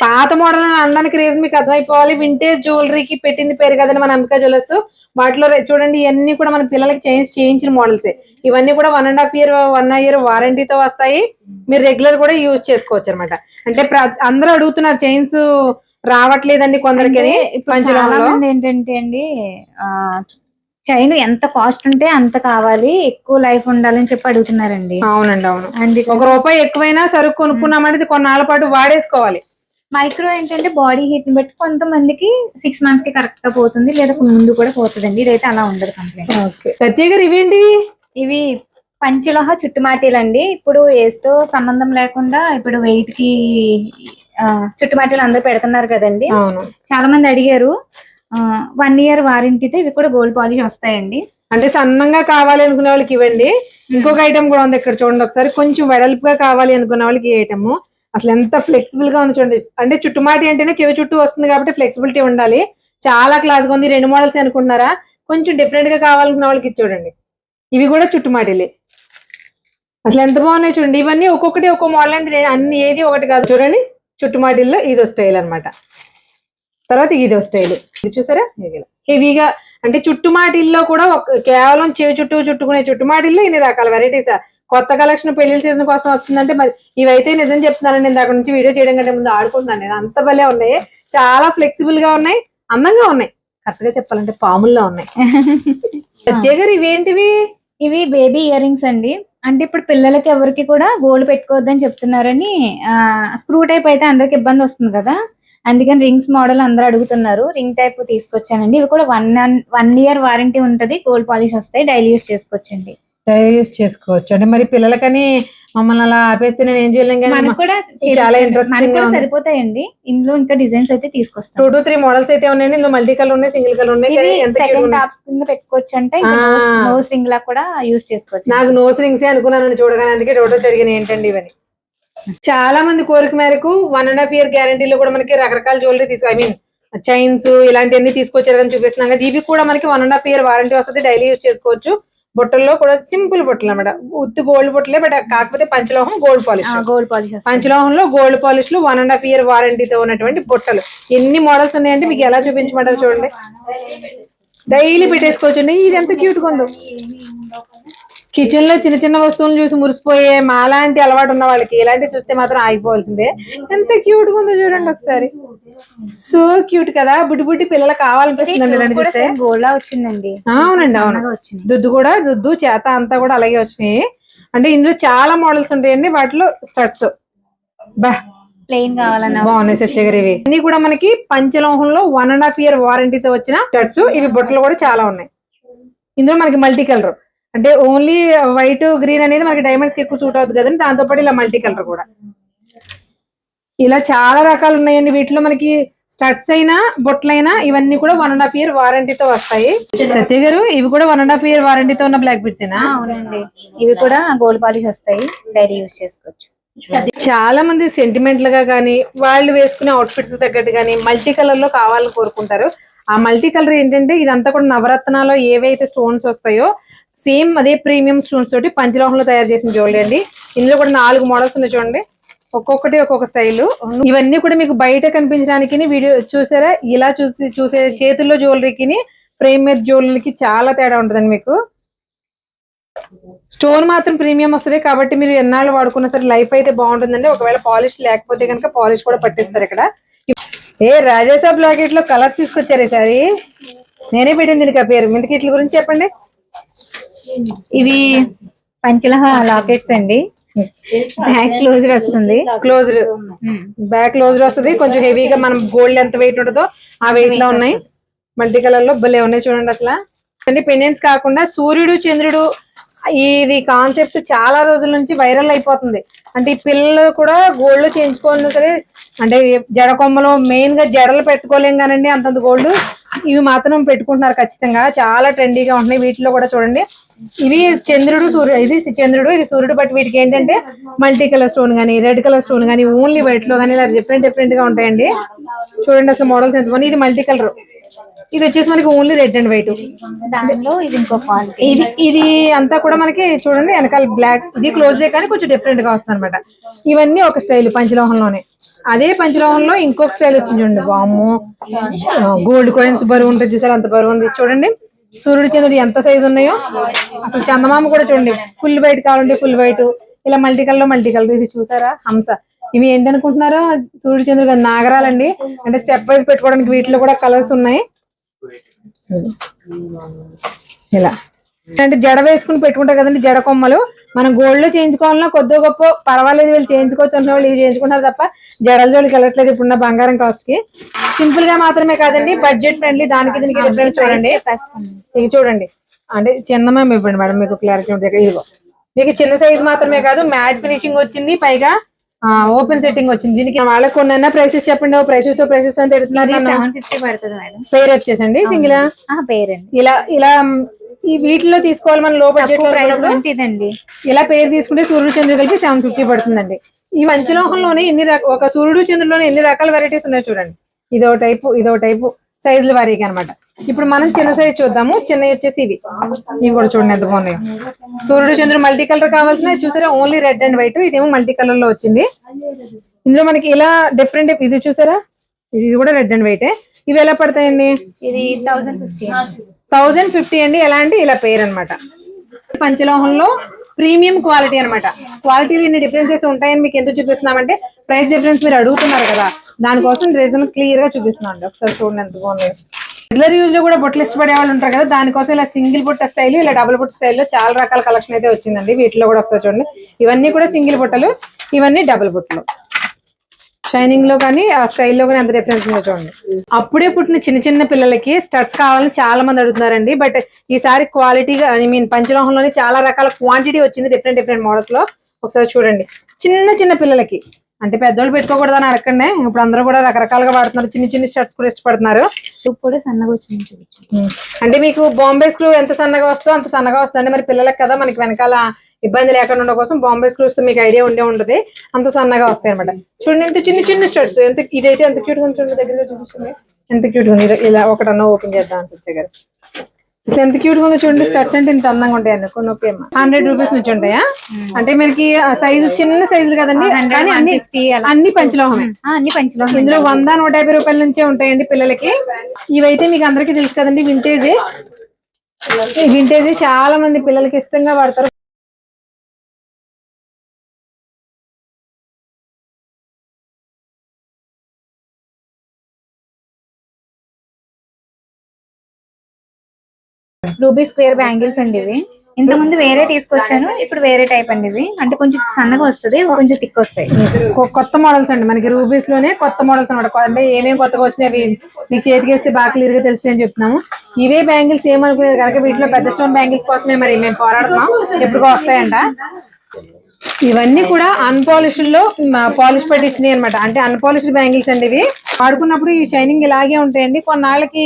పాత మోడల్ అని అనడానికి రీజన్ మీకు అర్థమైపోవాలి. వింటేజ్ జ్యువెలరీకి పెట్టింది పేరు కదండి మన అంబికా జ్యువెలర్స్. వాటిలో చూడండి, ఇవన్నీ కూడా మన పిల్లలకి చేయించిన మోడల్సే. ఇవన్నీ కూడా 1.5 year 1 year వారంటీతో వస్తాయి. మీరు రెగ్యులర్ కూడా యూజ్ చేసుకోవచ్చు అనమాట. అంటే అందరూ అడుగుతున్నారు చైన్స్ రావట్లేదండి కొందరికి. ఏంటంటే అండి, చైన్ ఎంత కాస్ట్ ఉంటే అంత కావాలి, ఎక్కువ లైఫ్ ఉండాలని చెప్పి అడుగుతున్నారండి. అవునండి, అవును. ₹1 ఎక్కువైనా సరుకు కొనుక్కున్నామంటే కొన్నాళ్ళ పాటు వాడేసుకోవాలి. మైక్రో ఏంటంటే బాడీ హీట్ ని బట్టి కొంతమందికి 6 months కి కరెక్ట్ గా పోతుంది, లేదా ముందు కూడా పోతుందండి. ఇదైతే అలా ఉండదు కంప్లైంట్. సత్య గారు, ఇవేంటి? ఇవి పంచలోహ చుట్టుమాటీలండి. ఇప్పుడు ఏస్తో సంబంధం లేకుండా ఇప్పుడు వెయిట్ కి చుట్టుమాటీలు అందరూ పెడుతున్నారు కదండి. చాలా మంది అడిగారు. 1 year వారంటీతో ఇవి కూడా గోల్డ్ పాలిష్ వస్తాయండి. అంటే సన్నంగా కావాలి అనుకునే వాళ్ళకి ఇవ్వండి. ఇంకొక ఐటమ్ కూడా ఉంది ఇక్కడ చూడండి ఒకసారి. కొంచెం వెడల్పుగా కావాలి అనుకునే వాళ్ళకి ఈ ఐటమ్ అసలు ఎంత ఫ్లెక్సిబుల్ గా ఉంది చూడండి. అంటే చుట్టుమాటి అంటేనే చెవి చుట్టూ వస్తుంది కాబట్టి ఫ్లెక్సిబిలిటీ ఉండాలి. చాలా క్లాస్ గా ఉంది. 2 మోడల్స్ అనుకుంటున్నారా? కొంచెం డిఫరెంట్ గా కావాలనుకున్న వాళ్ళకి చూడండి. ఇవి కూడా చుట్టుమాటిలే. అసలు ఎంత బాగున్నాయి చూడండి. ఇవన్నీ ఒక్కొక్కటి ఒక్కో మోడల్ అంటే అన్ని ఏది ఒకటి కాదు. చూడండి, చుట్టుమాటిల్లో ఇదో స్టైల్ అనమాట. తర్వాత ఇదో స్టైల్. ఇది చూసారా, హెవీగా. అంటే చుట్టుమాటిల్లో కూడా కేవలం చెవి చుట్టూ చుట్టుకునే చుట్టుమాటిల్లో ఇన్ని రకాల వెరైటీస్. కొత్త కలెక్షన్ పెళ్లి సీజన్ కోసం వస్తుందంటే మరి ఇవైతే నిజం చెప్తున్నానండి. నేను అక్కడ నుంచి వీడియో చేయడం కంటే ముందు ఆడుకుంటున్నాను నేను. అంత భలే ఉన్నాయి, చాలా ఫ్లెక్సిబుల్ గా ఉన్నాయి, అందంగా ఉన్నాయి. కరెక్ట్ గా చెప్పాలంటే పాముల్లో ఉన్నాయి. సత్య గారు, ఇవేంటివి? ఇవి బేబీ ఇయర్ రింగ్స్ అండి. అంటే ఇప్పుడు పిల్లలకి ఎవరికి కూడా గోల్డ్ పెట్టుకోవద్దని చెప్తున్నారని. స్క్రూ టైప్ అయితే అందరికి ఇబ్బంది వస్తుంది కదా, అందుకని రింగ్స్ మోడల్ అందరూ అడుగుతున్నారు. రింగ్ టైప్ తీసుకొచ్చానండి. ఇవి కూడా 1 year వారంటీ ఉంటది. గోల్డ్ పాలిష్ వస్తాయి. డైలీ యూస్ చేసుకోవచ్చండి. డైలీ యూస్ చేసుకోవచ్చు. అంటే మరి పిల్లలకని మమ్మల్ని అలా ఆపేస్తే నేను ఏం చేయలేం. కానీ చాలా ఇంట్రెస్టింగ్ గా సరిపోతాయండి. ఇందులో ఇంకా డిజైన్స్ అయితే తీసుకొస్తాం. 2 to 3 మోడల్స్ అయితే ఉన్నాయండి. ఇందులో మల్టీ కలర్ ఉన్నాయి, సింగిల్ కలర్ ఉన్నాయి. సెకండ్ టాప్స్ కింద పెట్టుకోవచ్చు. అంటే నోస్ రింగ్ లా కూడా యూస్ చేసుకోవచ్చు. నాకు నోస్ రింగ్స్ అనుకున్నాను చూడగానే, అందుకే డౌట్ అడిగాను ఏంటండి ఇవని. చాలా మంది కోరిక మేరకు 1.5 year గ్యారంటీలో కూడా మనకి రకరకాల జ్యువెలరీ చైన్స్ ఇలాంటివన్నీ తీసుకొచ్చారని చూపిస్తున్నాం కదా. ఇవి కూడా మనకి 1.5 year వారంటీ వస్తుంది. డైలీ యూజ్ చేసుకోవచ్చు. బొట్టల్లో కూడా సింపుల్ బొట్టలు అనమాట. ఉత్తి గోల్డ్ బొట్టలే, బట్ కాకపోతే పంచలోహం గోల్డ్ పాలిష్. పంచలోహంలో గోల్డ్ పాలిష్ లో 1.5 year వారంటీతో ఉన్నటువంటి బొట్టలు. ఎన్ని మోడల్స్ ఉన్నాయంటే మీకు ఎలా చూపించమంటారు చూడండి. డైలీ పెట్టేసుకోవచ్చండి. ఇది ఎంత క్యూట్ గా ఉందో. కిచెన్ లో చిన్న చిన్న వస్తువులు చూసి మురిసిపోయే మాలాంటి అలవాటు ఉన్న వాళ్ళకి ఇలాంటివి చూస్తే మాత్రం ఆగిపోవాల్సిందే. ఎంత క్యూట్ గా ఉందో చూడండి ఒకసారి. సో క్యూట్ కదా. బుడ్డి బుడ్డి పిల్లలకు కావాలనిపిస్తుందండి ఇలాంటి చూస్తే. గోల్డ్ వచ్చిందండి. అవునండి, అవును. దుద్దు చేత అంతా కూడా అలాగే వచ్చినాయి. అంటే ఇందులో చాలా మోడల్స్ ఉంటాయండి. వాటిలో స్టడ్స్ ప్లెయిన్ కావాలన్నా బాగున్నాయి. సత్య గారు, ఇవి అన్ని కూడా మనకి పంచలోహంలో 1.5 year వారంటీతో వచ్చిన స్టడ్స్. ఇవి బొట్టలు కూడా చాలా ఉన్నాయి. ఇందులో మనకి మల్టీ కలర్, అంటే ఓన్లీ వైట్ గ్రీన్ అనేది మనకి డైమండ్స్ కి ఎక్కువ సూట్ అవుతుంది కదండి. దాంతో పాటు ఇలా మల్టీ కలర్ కూడా, ఇలా చాలా రకాలు ఉన్నాయండి. వీటిలో మనకి స్టడ్స్ అయినా బొట్లైనా ఇవన్నీ కూడా 1.5 year వారంటీతో వస్తాయి. సత్య గారు, ఇవి కూడా 1.5 year వారంటీతో ఉన్న బ్లాక్ బీడ్స్ ఏనా? అవునండి, ఇవి కూడా గోల్డ్ పాలిష్ వస్తాయి. డైలీ యూస్ చేసుకోవచ్చు. చాలా మంది సెంటిమెంటల్ గా కానీ వాళ్ళు వేసుకునే అవుట్ఫిట్స్ తగ్గట్టు కానీ మల్టీ కలర్ లో కావాలని కోరుకుంటారు. ఆ మల్టీ కలర్ ఏంటంటే ఇదంతా కూడా నవరత్నాలో ఏవైతే స్టోన్స్ వస్తాయో సేమ్ అదే ప్రీమియం స్టోన్స్ తోటి పంచలోహంలో తయారు చేసిన జ్యువెలరీ అండి. ఇందులో కూడా 4 మోడల్స్ ఉన్నాయి చూడండి. ఒక్కొక్కటి ఒక్కొక్క స్టైల్. ఇవన్నీ కూడా మీకు బయట కనిపించడానికి వీడియో చూసారా, ఇలా చూసే చేతుల్లో జ్యువెలరీకి ప్రీమియం జ్యువెలరీకి చాలా తేడా ఉంటుందండి. మీకు స్టోన్ మాత్రం ప్రీమియం వస్తుంది కాబట్టి మీరు ఎన్నాళ్ళు వాడుకున్నా సరే లైఫ్ అయితే బాగుంటుందండి. ఒకవేళ పాలిష్ లేకపోతే కనుక పాలిష్ కూడా పట్టిస్తారు ఇక్కడ. రాజేసా బ్లాకెట్ లో కలర్స్ తీసుకొచ్చారు ఈసారి. నేనే పెట్టింది దీనికి ఆ పేరు. మీకు వీటి గురించి చెప్పండి. ఇవి పంచలోహ లాకెట్స్ అండి. బ్యాక్ క్లోజర్ వస్తుంది. బ్యాక్ క్లోజర్ వస్తుంది. కొంచెం హెవీగా మనం గోల్డ్ ఎంత వెయిట్ ఉంటుందో ఆ వెయిట్ లో ఉన్నాయి. మల్టీ కలర్ లో భలే ఉన్నాయి చూడండి. అసలు పెండెంట్స్ కాకుండా సూర్యుడు చంద్రుడు ఇది కాన్సెప్ట్ చాలా రోజుల నుంచి వైరల్ అయిపోతుంది. అంటే ఈ పిల్లలు కూడా గోల్డ్ చేయించుకోవాలన్నా సరే, అంటే జడ కొమ్మలు మెయిన్ గా జడలు పెట్టుకోలేం కానండి అంతంత గోల్డ్, ఇవి మాత్రం పెట్టుకుంటున్నారు ఖచ్చితంగా. చాలా ట్రెండీగా ఉంటున్నాయి. వీటిలో కూడా చూడండి, ఇవి చంద్రుడు సూర్యుడు, ఇది చంద్రుడు ఇది సూర్యుడు, బట్ వీటికి ఏంటంటే మల్టీ కలర్ స్టోన్ గానీ రెడ్ కలర్ స్టోన్ గానీ ఓన్లీ వైట్ లో గానీ ఇలా డిఫరెంట్ గా ఉంటాయండి. చూడండి అసలు మోడల్స్ ఎంత బాగుంది. ఇది మల్టీ కలర్, ఇది వచ్చేసి మనకి ఓన్లీ రెడ్ అండ్ వైట్. దానిలో ఇది ఇంకో క్వాలిటీ. ఇది అంతా కూడా మనకి చూడండి వెనకాల బ్లాక్, ఇది క్లోజ్ కానీ కొంచెం డిఫరెంట్ గా వస్తుంది అనమాట. ఇవన్నీ ఒక స్టైల్ పంచలోహంలోనే. అదే పంచలోహంలో ఇంకొక స్టైల్ వచ్చింది చూడండి, వామ్మో గోల్డ్ కాయిన్స్ బరువు ఉంటుంది చూసారు, అంత బరువు ఉంది. చూడండి సూర్యుడు చంద్రుడు ఎంత సైజు ఉన్నాయో. అసలు చందమామ కూడా చూడండి, ఫుల్ వైట్ కావాలంటే ఫుల్ వైట్, ఇలా మల్టీ కలర్. ఇది చూసారా హంస, ఇవి ఏంటనుకుంటున్నారో సూర్యుడు చంద్రుడు నాగరాలండి. అంటే స్టెప్ వైజ్ పెట్టుకోవడానికి వీటిలో కూడా కలర్స్ ఉన్నాయి. ఇలా అంటే జడ వేసుకుని పెట్టుకుంటారు కదండి జడ కొమ్మలు, మనం గోల్డ్ లో చేయించుకోవాలన్నా కొద్దిగా గొప్ప పర్వాలేదు వీళ్ళు చేయించుకోవచ్చు అన్న వాళ్ళు ఇవి చేయించుకుంటారు తప్ప జడల జోలికి వెళ్ళట్లేదు ఇప్పుడున్న బంగారం కాస్ట్ కి. సింపుల్ గా మాత్రమే కాదండి, బడ్జెట్ ఫ్రెండ్లీ, దానికి దీనికి డిఫరెన్స్ చూడండి. ఇది చూడండి, అంటే చిన్నమే ఇవ్వండి మేడం మీకు క్లారిటీ ఉంటుంది. ఇదిగో మీకు చిన్న సైజ్ మాత్రమే కాదు, మ్యాట్ ఫినిషింగ్ వచ్చింది, పైగా ఓపెన్ సెట్టింగ్ వచ్చింది. దీనికి వాళ్ళకి కొన్ని ప్రైసెస్ చెప్పండి, ప్రైసెస్ అని తిడుతున్నారు. 750 పడుతుంది మేడం. పేరు వచ్చేసండి సింగిల్ పేరు అండి. ఇలా ఈ వీటిలో తీసుకోవాలి మనం లో బడ్జెట్ లో ఇదండి. ఇలా పేరు తీసుకుంటే సూర్యుడు చంద్రుడు కలిపి 750 పడుతుందండి. ఈ పంచలోహంలోనే ఒక సూర్యుడు చంద్రులోనే ఎన్ని రకాల వెరైటీస్ ఉన్నాయి చూడండి. ఇదో టైపు సైజుల వారీగా అనమాట. ఇప్పుడు మనం చిన్న సైజ్ చూద్దాము. చిన్నవి వచ్చేసి ఇవి కూడా చూడండి ఎంత బాగున్నాయో. సూర్యుడు చంద్రుడు మల్టీ కలర్ కావాల్సిన చూసారా, ఓన్లీ రెడ్ అండ్ వైట్. ఇదేమో మల్టీ కలర్ లో వచ్చింది. ఇందులో మనకి ఇలా డిఫరెంట్, ఇది చూసారా, ఇది కూడా రెడ్ అండ్ వైట్. ఇవి ఎలా పడతాయండి? ఇది 1050 అండి. ఎలా అంటే ఇలా పేరు అనమాట. పంచలోహంలో ప్రీమియం క్వాలిటీ అనమాట. క్వాలిటీలో ఇన్ని డిఫరెన్సెస్ ఉంటాయని మీకు ఎందుకు చూపిస్తున్నామంటే ప్రైస్ డిఫరెన్స్ మీరు అడుగుతున్నారు కదా, దానికోసం రీజన్ క్లియర్ గా చూపిస్తున్నాం అండి. ఒకసారి చూడండి ఎంత బాగుంది. రెగ్యులర్ యూజ్ లో కూడా బొట్లు ఇష్టపడే వాళ్ళు ఉంటారు కదా, దానికోసం ఇలా సింగిల్ బుట్ట స్టైల్, ఇలా డబుల్ బుట్ట స్టైల్లో చాలా రకాల కలెక్షన్ అయితే వచ్చిందండి. వీటిలో కూడా ఒకసారి చూడండి, ఇవన్నీ కూడా సింగిల్ బుట్టలు, ఇవన్నీ డబుల్ బుట్టలు. షైనింగ్ లో కానీ ఆ స్టైల్లో కానీ ఎంత డిఫరెన్స్ ఉందో చూడండి. అప్పుడే పుట్టిన చిన్న చిన్న పిల్లలకి స్టడ్స్ కావాలని చాలా మంది అడుగుతున్నారండి. బట్ ఈసారి క్వాలిటీగా పంచలోహంలోనే చాలా రకాల క్వాంటిటీ వచ్చింది, డిఫరెంట్ మోడల్స్ లో. ఒకసారి చూడండి, చిన్న పిల్లలకి, అంటే పెద్దోళ్ళు పెట్టుకోకూడదని అడగండి. ఇప్పుడు అందరూ కూడా రకరకాలుగా వాడుతున్నారు, చిన్న స్టడ్స్ కూడా ఇష్టపడుతున్నారు. కూడా సన్నగా వచ్చింది. అంటే మీకు బాంబే స్క్రూ ఎంత సన్నగా వస్తుందో అంత సన్నగా వస్తుంది. మరి పిల్లలకి కదా, మనకి వెనకాల ఇబ్బంది లేకుండా ఉండడం కోసం బాంబే స్క్రూస్ మీకు ఐడియా ఉంటది, అంత సన్నగా వస్తాయి అనమాట. చూడండి ఎంత చిన్న స్టడ్స్, ఇదైతే ఎంత క్యూట్ గా చూడండి, దగ్గరగా చూపిస్తుంది ఎంత క్యూట్ గా ఉంది. ఇలా ఒకటన్నా ఓపెన్ చేద్దాం అని గారు, ఎంత క్యూట్ గా ఉందో చూడండి. స్టడ్స్ అంటే ఇంత అందంగా ఉంటాయండి. కొన్ని 100 రూపీస్ నుంచి ఉంటాయా? అంటే మనకి సైజు చిన్న సైజులు కదండి, కానీ అన్ని పంచలోహమే. ఇందులో 100-150 రూపాయల నుంచే ఉంటాయండి పిల్లలకి. ఇవైతే మీకు అందరికీ తెలుసు కదండి, వింటేజ్ చాలా మంది పిల్లలకి ఇష్టంగా వాడతారు. రూబీ స్క్వేర్ బ్యాంగిల్స్ అండి ఇవి. ఇంతకుముందు వేరే తీసుకొచ్చాను, ఇప్పుడు వేరే టైప్ అండి ఇవి. అంటే కొంచెం సన్నగా వస్తుంది, కొంచెం థిక్ వస్తాయి. కొత్త మోడల్స్ అండి మనకి రూబీస్ లోనే కొత్త మోడల్స్ అనమాట. అంటే ఏమేమి కొత్తగా వచ్చినాయి అవి మీకు చేతికి వేస్తే బాగా క్లియర్ గా తెలుస్తాయి అని చెప్తున్నాము. ఇవే బ్యాంగిల్స్ ఏమనుకునేది కనుక వీటిలో పెద్ద స్టోన్ బ్యాంగిల్స్ కోసమే మరి మేము పోరాడుతున్నాం, ఎప్పుడుగా వస్తాయంట. ఇవన్నీ కూడా అన్పాలిష్డ్ లో పాలిష్ పట్టించినాయి అనమాట. అంటే అన్పాలిష్డ్ బ్యాంగిల్స్ అండి ఇవి. వాడుకున్నప్పుడు ఈ షైనింగ్ ఇలాగే ఉంటాయండి. కొన్నాళ్ళకి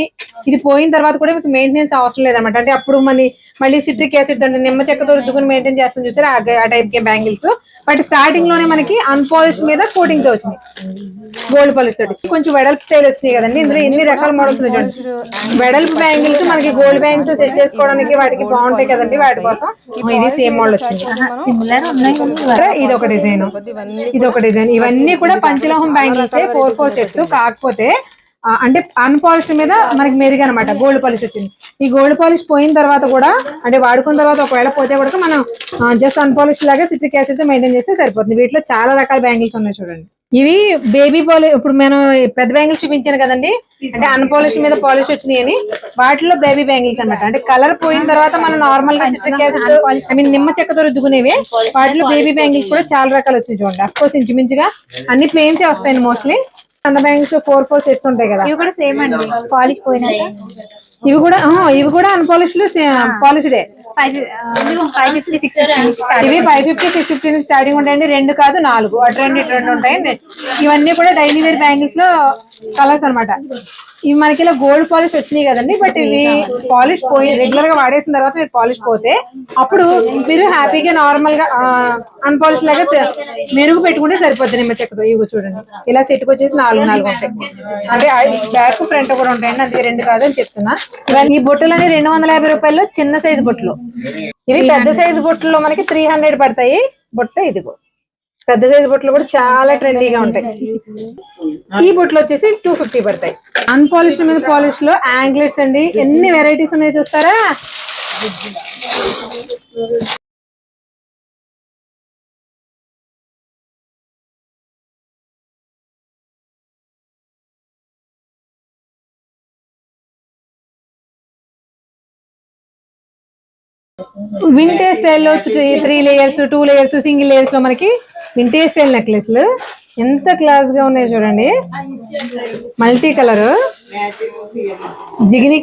ఇది పోయిన తర్వాత కూడా మీకు మెయింటెనెన్స్ అవసరం లేదన్నమాట. అంటే అప్పుడు మళ్ళీ సిట్రిక్ యాసిడ్ అంటే నిమ్మ చెక్కతో రుద్దుకుని మెయింటైన్ చేస్తాం చూసారు, ఆ type K bangles. But starting లోనే మనకి అన్పాలిష్ మీద కోటింగ్స్ వచ్చినాయి, గోల్డ్ పాలిష్ తోటి. కొంచెం వెడల్పు స్టైల్ వచ్చినాయి కదండి. ఇందులో ఎన్ని రకాల మోడల్స్ ఉన్నాయి చూడండి. వెడల్పు బ్యాంగిల్స్ మనకి గోల్డ్ బ్యాంగిల్స్ సెట్ చేసుకోవడానికి వాటికి బాగుంటాయి కదండి, వాటి కోసం ఇది సేమ్ మోడల్ వచ్చింది. ఇది ఒక డిజైన్, ఇవన్నీ కూడా పంచలోహం బ్యాంగిల్స్ 4 సెట్స్. కాకపోతే అంటే అన్పాలిష్ మీద మనకి మెరుగు అనమాట, గోల్డ్ పాలిష్ వచ్చింది. ఈ గోల్డ్ పాలిష్ పోయిన తర్వాత కూడా, అంటే వాడుకున్న తర్వాత ఒకవేళ పోతే కూడా మనం జస్ట్ అన్పాలిష్ లాగా సిట్రిక్ యాసిడ్ తో మెయింటైన్ చేస్తే సరిపోతుంది. వీటిలో చాలా రకాల బ్యాంగిల్స్ ఉన్నాయి చూడండి. ఇవి బేబీ పాలిష్, ఇప్పుడు నేను పెద్ద బ్యాంగిల్స్ చూపించాను కదండి, అంటే అన్పాలిష్ మీద పాలిష్ వచ్చినాయి అని, వాటిలో బేబీ బ్యాంగిల్స్ అనమాట. అంటే కలర్ పోయిన తర్వాత మనం నార్మల్ గా సిట్రిక్ యాసిడ్ నిమ్మ చెక్కతో రుద్దుకునేవి. వాటిలో బేబీ బ్యాంగిల్స్ కూడా చాలా రకాలు వచ్చినాయి చూడండి. అఫ్ కోర్స్ ఇంచుమించుగా అన్ని ప్లేన్సే వస్తాయండి మోస్ట్లీ. అంత బ్యాంగిల్స్ 4 సెట్స్ ఉంటాయి కదా, ఇవి కూడా సేమ్ అండి. పాలిష్ పోయినాక ఇవి కూడా అన్పాలిష్డ్ పాలిష్డే. 550-650 ఇవి 550-650 నుంచి స్టార్టింగ్ ఉంటాయండి. 2 కాదు 4, అటు 2 ఇటు 2 ఉంటాయండి. ఇవన్నీ కూడా డైలీ వేర్ బ్యాంగిల్స్ లో కలర్స్ అన్నమాట. ఇవి మనకి ఇలా గోల్డ్ పాలిష్ వచ్చినాయి కదండి, బట్ ఇవి పాలిష్ పోయి రెగ్యులర్ గా వాడేసిన తర్వాత మీరు పాలిష్ పోతే అప్పుడు మీరు హ్యాపీగా నార్మల్ గా అన్పాలిష్ లాగా మెరుగు పెట్టుకుంటే సరిపోద్ది నిమ్మ చెక్కతో. ఇవి చూడండి, ఇలా సెట్కి వచ్చేసి 4 ఉంటాయి. అంటే బ్యాక్ ఫ్రంట్ కూడా ఉంటాయండి, అందుకే 2 కాదు అని చెప్తున్నా. ఈ బొట్టులు అని 250 రూపాయలు చిన్న సైజు బొట్లు. ఇవి పెద్ద సైజు బొట్టులో మనకి 300 పడతాయి. బొట్ట ఇదిగో పెద్ద సైజు బొట్లు కూడా చాలా ట్రెండీగా ఉంటాయి. ఈ బొట్లు వచ్చేసి 250 పడతాయి. అన్పాలిష్ మీద పాలిష్ లో యాంగ్లెట్స్ అండి, ఎన్ని వెరైటీస్ ఉన్నాయి చూస్తారా. వింటేజ్ స్టైల్లో 3 లేయర్స్ 2 లేయర్స్ సింగిల్ లేయర్స్ లో మనకి వింటేజ్ స్టైల్ నెక్లెస్లు ఎంత క్లాస్ గా ఉన్నాయి చూడండి. మల్టీ కలర్ జిగిని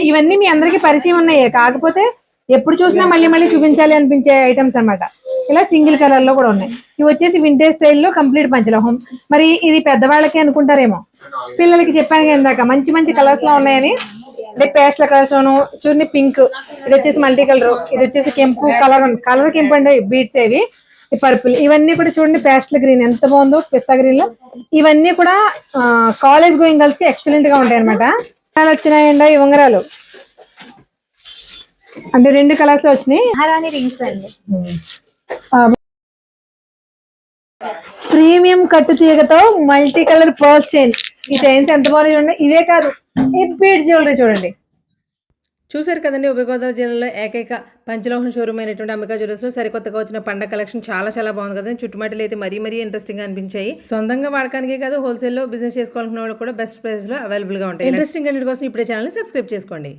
ఇవన్నీ మీ అందరికి పరిచయం ఉన్నాయి, కాకపోతే ఎప్పుడు చూసినా మళ్ళీ మళ్ళీ చూపించాలి అనిపించే ఐటమ్స్ అన్నమాట. ఇలా సింగిల్ కలర్ లో కూడా ఉన్నాయి. ఇవి వచ్చేసి వింటేజ్ స్టైల్లో కంప్లీట్ పంచలోహం. మరి ఇది పెద్దవాళ్ళకి అనుకుంటారేమో, పిల్లలకి చెప్పాను ఇందాక మంచి మంచి కలర్స్ లో ఉన్నాయని. అంటే పేస్ట్ల కలర్స్ లోను చూడండి, పింక్, ఇది వచ్చేసి మల్టీ కలర్, ఇది వచ్చేసి కెంపు కలర్ కెంపు అండి, బీడ్స్ ఏవి పర్పుల్, ఇవన్నీ కూడా చూడండి పేస్టల్ గ్రీన్ ఎంత బాగుందో, పిస్తా గ్రీన్ లో. ఇవన్నీ కూడా కాలేజ్ గోయింగ్ గర్ల్స్ కి ఎక్సలెంట్ గా ఉంటాయి అనమాట. వచ్చినాయండి ఈ ఉంగరాలు, అంటే 2 కలర్స్ లో వచ్చినాయి. మహారాణి రింగ్స్ అండి, ప్రీమియం కట్టు తీగతో మల్టీ కలర్ పర్స్ చైన్. ఈ చైన్స్ ఎంత బాగున్నాయి చూడండి. ఇవే కాదు, ఈ బీడ్ జ్యువెలరీ చూడండి. చూసారు కదండి, ఉభయ గోదావరి జిల్లాలో ఏకైక పంచలోహం షోరూమ్ అయినటువంటి అంబికా జ్యువెలర్స్లో సరికొత్తగా వచ్చిన పండగ కలెక్షన్ చాలా బాగుంది కదండి. చుట్టుమాటలు అయితే మరీ ఇంట్రెస్టింగ్ గా అనిపించాయి. సొంతంగా వాడకానికే కాదు, హోల్సేల్ లో బిజినెస్ చేసుకోవాలనుకున్న వాళ్ళు కూడా బెస్ట్ ప్రైస్ లో అవైలబుల్ గా ఉంటాయి. ఇంట్రెస్టింగ్ కంటెంట్ కోసం ఇప్పుడే ఛానల్ సబ్స్క్రైబ్ చేసుకోండి.